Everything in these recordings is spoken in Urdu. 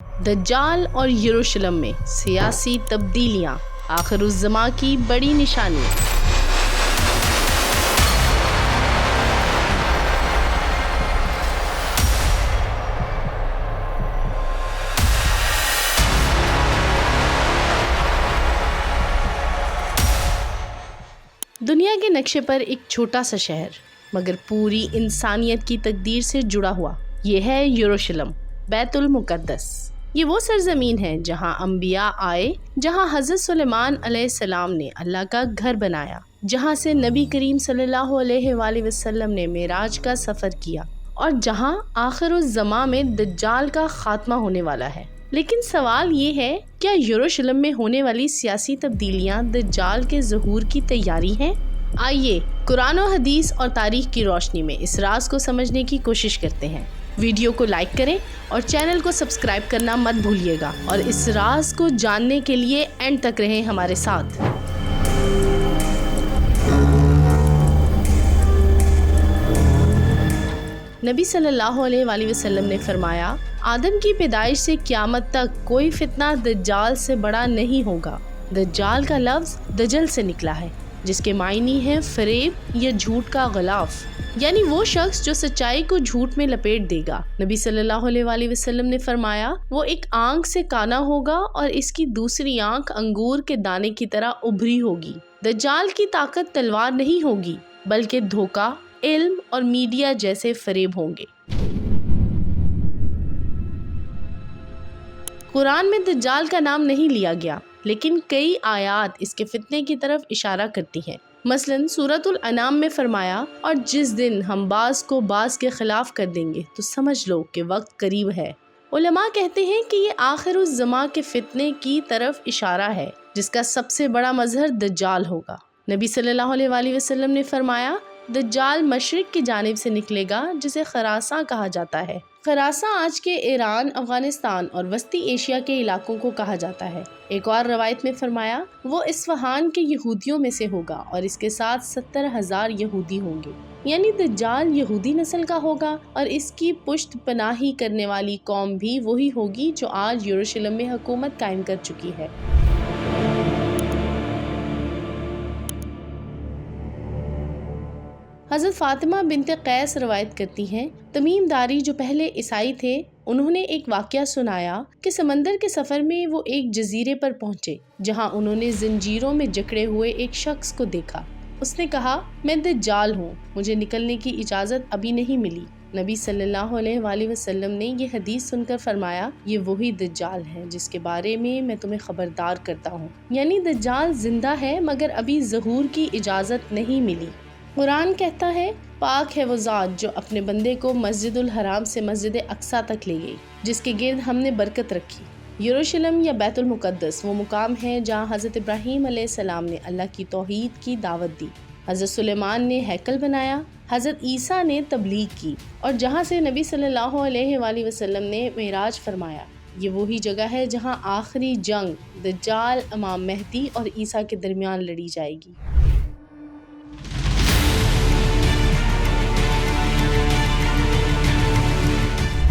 دجال اور یروشلم میں سیاسی تبدیلیاں، آخر الزماں کی بڑی نشانی۔ دنیا کے نقشے پر ایک چھوٹا سا شہر، مگر پوری انسانیت کی تقدیر سے جڑا ہوا، یہ ہے یروشلم، بیت المقدس۔ یہ وہ سرزمین ہے جہاں انبیاء آئے، جہاں حضرت سلیمان علیہ السلام نے اللہ کا گھر بنایا، جہاں سے نبی کریم صلی اللہ علیہ وآلہ وسلم نے معراج کا سفر کیا، اور جہاں آخر الزماں میں دجال کا خاتمہ ہونے والا ہے۔ لیکن سوال یہ ہے، کیا یروشلم میں ہونے والی سیاسی تبدیلیاں دجال کے ظہور کی تیاری ہیں؟ آئیے قرآن و حدیث اور تاریخ کی روشنی میں اس راز کو سمجھنے کی کوشش کرتے ہیں۔ ویڈیو کو لائک کریں اور چینل کو سبسکرائب کرنا مت بھولیے گا، اور اس راز کو جاننے کے لیے اینڈ تک رہیں ہمارے ساتھ۔ نبی صلی اللہ علیہ وآلہ وسلم نے فرمایا، آدم کی پیدائش سے قیامت تک کوئی فتنہ دجال سے بڑا نہیں ہوگا۔ دجال کا لفظ دجل سے نکلا ہے، جس کے معنی ہے فریب یا جھوٹ کا غلاف، یعنی وہ شخص جو سچائی کو جھوٹ میں لپیٹ دے گا۔ نبی صلی اللہ علیہ وآلہ وسلم نے فرمایا، وہ ایک آنکھ سے کانا ہوگا اور اس کی دوسری آنکھ انگور کے دانے کی طرح ابھری ہوگی۔ دجال کی طاقت تلوار نہیں ہوگی، بلکہ دھوکہ، علم اور میڈیا جیسے فریب ہوں گے۔ قرآن میں دجال کا نام نہیں لیا گیا، لیکن کئی آیات اس کے فتنے کی طرف اشارہ کرتی ہیں۔ مثلاً سورۃ الانعام میں فرمایا، اور جس دن ہم بعض کو بعض کے خلاف کر دیں گے تو سمجھ لو کہ وقت قریب ہے۔ علماء کہتے ہیں کہ یہ آخر الزماں کے فتنے کی طرف اشارہ ہے، جس کا سب سے بڑا مظہر دجال ہوگا۔ نبی صلی اللہ علیہ وآلہ وسلم نے فرمایا، دجال مشرق کی جانب سے نکلے گا، جسے خراساں کہا جاتا ہے۔ خراساں آج کے ایران، افغانستان اور وسطی ایشیا کے علاقوں کو کہا جاتا ہے۔ ایک اور روایت میں فرمایا، وہ اصفہان کے یہودیوں میں سے ہوگا اور اس کے ساتھ 70,000 یہودی ہوں گے، یعنی دجال یہودی نسل کا ہوگا، اور اس کی پشت پناہی کرنے والی قوم بھی وہی ہوگی جو آج یروشلم میں حکومت قائم کر چکی ہے۔ حضرت فاطمہ بنت قیس روایت کرتی ہیں، تمیم داری جو پہلے عیسائی تھے، انہوں نے ایک واقعہ سنایا کہ سمندر کے سفر میں وہ ایک جزیرے پر پہنچے، جہاں انہوں نے زنجیروں میں جکڑے ہوئے ایک شخص کو دیکھا۔ اس نے کہا، میں دجال ہوں، مجھے نکلنے کی اجازت ابھی نہیں ملی۔ نبی صلی اللہ علیہ وآلہ وسلم نے یہ حدیث سن کر فرمایا، یہ وہی دجال ہے جس کے بارے میں میں تمہیں خبردار کرتا ہوں، یعنی دجال زندہ ہے مگر ابھی ظہور کی اجازت نہیں ملی۔ قرآن کہتا ہے، پاک ہے وہ ذات جو اپنے بندے کو مسجد الحرام سے مسجد اقصیٰ تک لے گئی، جس کے گرد ہم نے برکت رکھی۔ یروشلم یا بیت المقدس وہ مقام ہے جہاں حضرت ابراہیم علیہ السلام نے اللہ کی توحید کی دعوت دی، حضرت سلیمان نے ہیکل بنایا، حضرت عیسیٰ نے تبلیغ کی، اور جہاں سے نبی صلی اللہ علیہ وآلہ وسلم نے معراج فرمایا۔ یہ وہی جگہ ہے جہاں آخری جنگ دجال، امام مہدی اور عیسیٰ کے درمیان لڑی جائے گی۔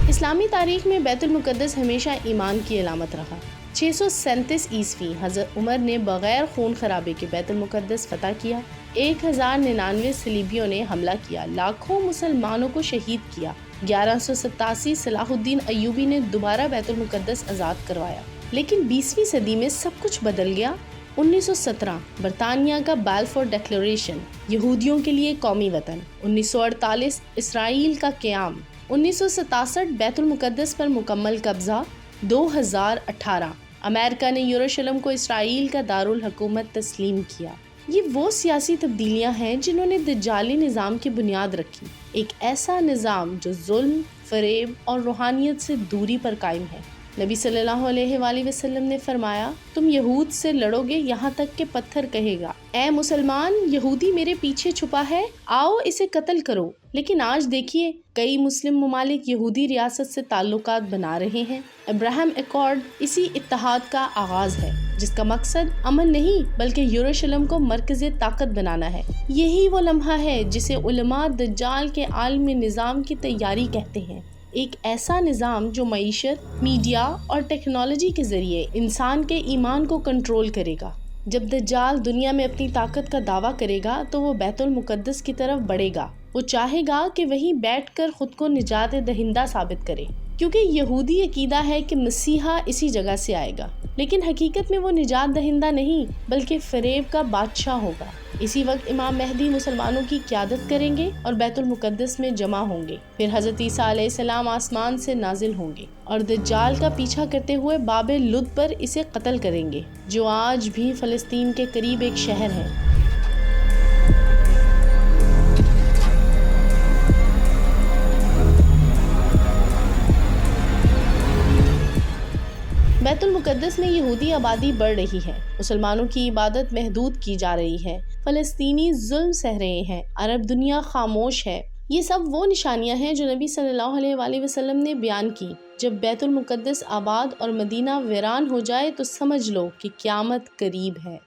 اسلامی تاریخ میں بیت المقدس ہمیشہ ایمان کی علامت رہا۔ 637 عیسوی حضرت عمر نے بغیر خون خرابے کے بیت المقدس فتح کیا۔ 1099 صلیبیوں نے حملہ کیا، لاکھوں مسلمانوں کو شہید کیا۔ 1187 صلاح الدین ایوبی نے دوبارہ بیت المقدس آزاد کروایا۔ لیکن 20ویں صدی میں سب کچھ بدل گیا۔ 1917 برطانیہ کا بالفور ڈکلیریشن، یہودیوں کے لیے قومی وطن۔ 1948 اسرائیل کا قیام۔ 1967 بیت المقدس پر مکمل قبضہ۔ 2018 امریکہ نے یروشلم کو اسرائیل کا دارالحکومت تسلیم کیا۔ یہ وہ سیاسی تبدیلیاں ہیں جنہوں نے دجالی نظام کی بنیاد رکھی، ایک ایسا نظام جو ظلم، فریب اور روحانیت سے دوری پر قائم ہے۔ نبی صلی اللہ علیہ وآلہ وسلم نے فرمایا، تم یہود سے لڑو گے یہاں تک کہ پتھر کہے گا، اے مسلمان، یہودی میرے پیچھے چھپا ہے، آؤ اسے قتل کرو۔ لیکن آج دیکھیے، کئی مسلم ممالک یہودی ریاست سے تعلقات بنا رہے ہیں۔ ابراہیم ایکارڈ اسی اتحاد کا آغاز ہے، جس کا مقصد امن نہیں بلکہ یروشلم کو مرکز طاقت بنانا ہے۔ یہی وہ لمحہ ہے جسے علماء دجال کے عالمی نظام کی تیاری کہتے ہیں۔ ایک ایسا نظام جو معیشت، میڈیا اور ٹیکنالوجی کے ذریعے انسان کے ایمان کو کنٹرول کرے گا۔ جب دجال دنیا میں اپنی طاقت کا دعویٰ کرے گا تو وہ بیت المقدس کی طرف بڑھے گا۔ وہ چاہے گا کہ وہیں بیٹھ کر خود کو نجات دہندہ ثابت کرے، کیونکہ یہودی عقیدہ ہے کہ مسیحا اسی جگہ سے آئے گا، لیکن حقیقت میں وہ نجات دہندہ نہیں بلکہ فریب کا بادشاہ ہوگا۔ اسی وقت امام مہدی مسلمانوں کی قیادت کریں گے اور بیت المقدس میں جمع ہوں گے۔ پھر حضرت عیسیٰ علیہ السلام آسمان سے نازل ہوں گے اور دجال کا پیچھا کرتے ہوئے باب لد پر اسے قتل کریں گے، جو آج بھی فلسطین کے قریب ایک شہر ہے۔ بیت المقدس میں یہودی آبادی بڑھ رہی ہے، مسلمانوں کی عبادت محدود کی جا رہی ہے، فلسطینی ظلم سہ رہے ہیں، عرب دنیا خاموش ہے۔ یہ سب وہ نشانیاں ہیں جو نبی صلی اللہ علیہ وآلہ وسلم نے بیان کی۔ جب بیت المقدس آباد اور مدینہ ویران ہو جائے تو سمجھ لو کہ قیامت قریب ہے۔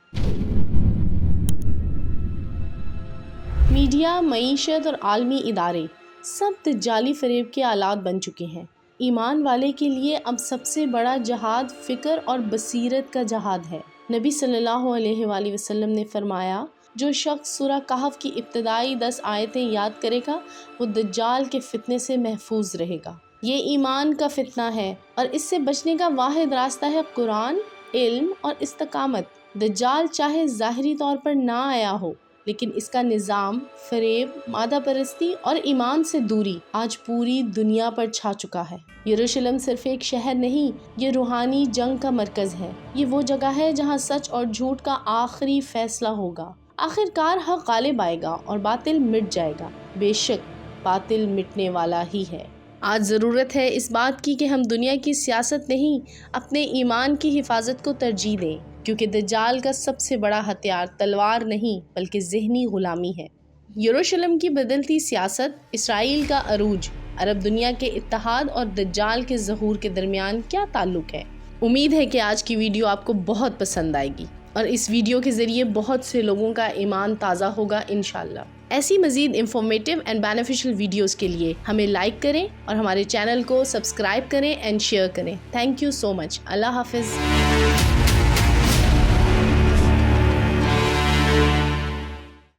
میڈیا، معیشت اور عالمی ادارے سب دجالی فریب کے آلات بن چکے ہیں۔ ایمان والے کے لیے اب سب سے بڑا جہاد فکر اور بصیرت کا جہاد ہے۔ نبی صلی اللہ علیہ وآلہ وسلم نے فرمایا، جو شخص سورہ کہف کی ابتدائی 10 آیتیں یاد کرے گا وہ دجال کے فتنے سے محفوظ رہے گا۔ یہ ایمان کا فتنہ ہے اور اس سے بچنے کا واحد راستہ ہے قرآن، علم اور استقامت۔ دجال چاہے ظاہری طور پر نہ آیا ہو، لیکن اس کا نظام، فریب، مادہ پرستی اور ایمان سے دوری آج پوری دنیا پر چھا چکا ہے۔ یروشلم صرف ایک شہر نہیں، یہ روحانی جنگ کا مرکز ہے۔ یہ وہ جگہ ہے جہاں سچ اور جھوٹ کا آخری فیصلہ ہوگا۔ آخر کار حق غالب آئے گا اور باطل مٹ جائے گا۔ بے شک باطل مٹنے والا ہی ہے۔ آج ضرورت ہے اس بات کی کہ ہم دنیا کی سیاست نہیں، اپنے ایمان کی حفاظت کو ترجیح دیں، کیونکہ دجال کا سب سے بڑا ہتھیار تلوار نہیں بلکہ ذہنی غلامی ہے۔ یروشلم کی بدلتی سیاست، اسرائیل کا عروج، عرب دنیا کے اتحاد اور دجال کے ظہور کے درمیان کیا تعلق ہے؟ امید ہے کہ آج کی ویڈیو آپ کو بہت پسند آئے گی اور اس ویڈیو کے ذریعے بہت سے لوگوں کا ایمان تازہ ہوگا انشاءاللہ۔ ایسی مزید انفارمیٹیو اینڈ بینیفیشل ویڈیوز کے لیے ہمیں لائک کریں اور ہمارے چینل کو سبسکرائب کریں اینڈ شیئر کریں۔ تھینک یو سو مچ۔ اللہ حافظ۔